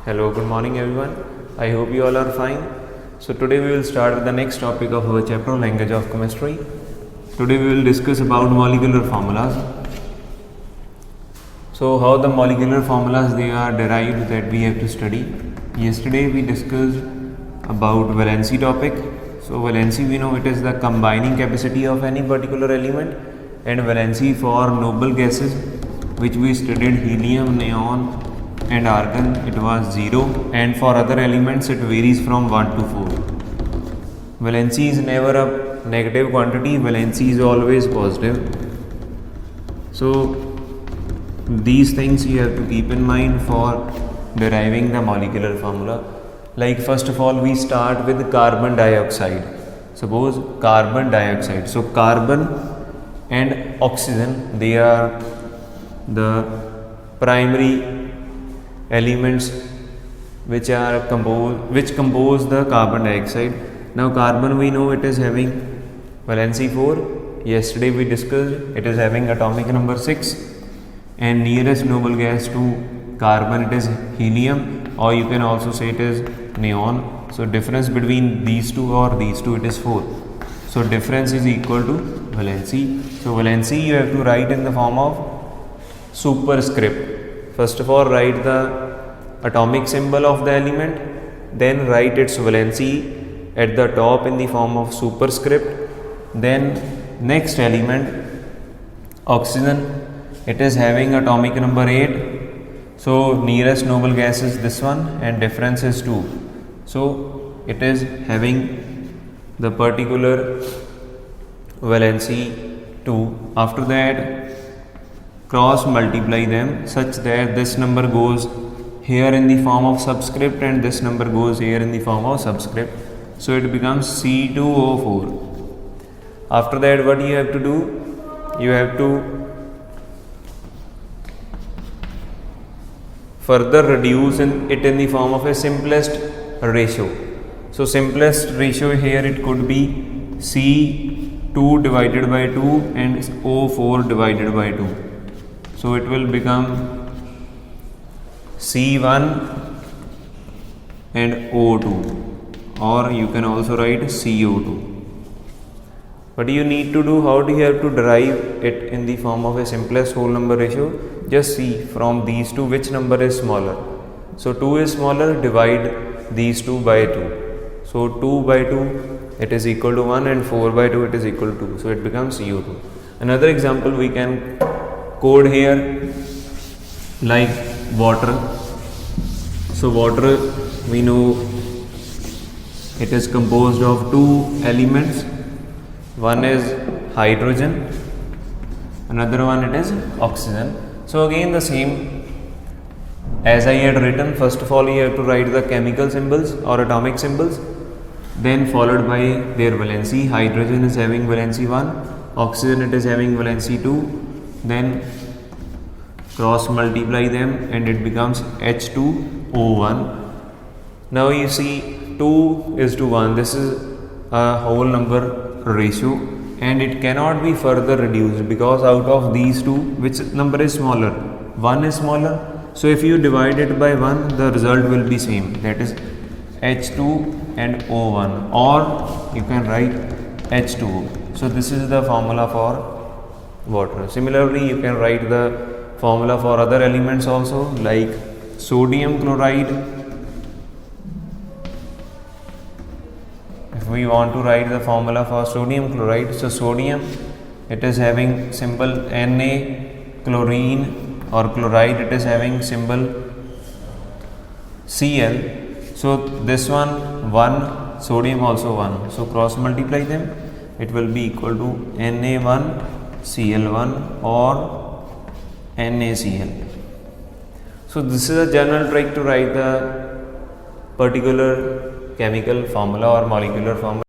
Hello, good morning everyone. I hope you all are fine. So today we will start with the next topic of our chapter, Language of Chemistry. Today we will discuss about molecular formulas. So how the molecular formulas they are derived, that we have to study. Yesterday we discussed about valency topic. So valency, we know it is the combining capacity of any particular element, and valency for noble gases, which we studied helium, neon and argon, it was 0, and for other elements it varies from 1 to 4. Valency is never a negative quantity, valency is always positive. So these things you have to keep in mind for deriving the molecular formula. Like first of all, we start with carbon dioxide. Suppose carbon dioxide. So carbon and oxygen, they are the primary elements which compose the carbon dioxide. Now carbon, we know it is having valency 4. Yesterday we discussed it is having atomic number 6, and nearest noble gas to carbon it is helium, or you can also say it is neon. So difference between these two or these two, it is 4. So difference is equal to valency. So valency you have to write in the form of superscript. First of all, write the atomic symbol of the element, then write its valency at the top in the form of superscript. Then next element, oxygen, it is having atomic number 8. So nearest noble gas is this one, and difference is 2. So it is having the particular valency 2. After that, cross multiply them such that this number goes here in the form of subscript and this number goes here in the form of subscript. So it becomes C2O4. After that, what you have to do? You have to further reduce it in the form of a simplest ratio. So simplest ratio here, it could be C2 divided by 2 and O4 divided by 2. So it will become C1 and O2, or you can also write CO2. What do you need to do? How do you have to derive it in the form of a simplest whole number ratio? Just see from these two which number is smaller. So 2 is smaller, divide these two by 2. So 2 by 2 it is equal to 1, and 4 by 2 it is equal to 2. So it becomes CO2. Another example we can code here, like water. So water, we know it is composed of two elements. One is hydrogen, another one it is oxygen. So again the same as I had written. First of all, you have to write the chemical symbols or atomic symbols, then followed by their valency. Hydrogen is having valency 1, oxygen it is having valency 2, then cross multiply them and it becomes H2O1. Now you see 2 is to 1. This is a whole number ratio, and it cannot be further reduced because out of these two, which number is smaller? 1 is smaller. So if you divide it by 1, the result will be same, that is H2 and O1, or you can write H2O. So this is the formula for water. Similarly, you can write the formula for other elements also, like sodium chloride. If we want to write the formula for sodium chloride, so sodium, it is having symbol Na, chlorine or chloride, it is having symbol Cl. So this one, sodium also 1. So cross multiply them, it will be equal to Na1 Cl1 or NaCl. So this is a general trick to write the particular chemical formula or molecular formula.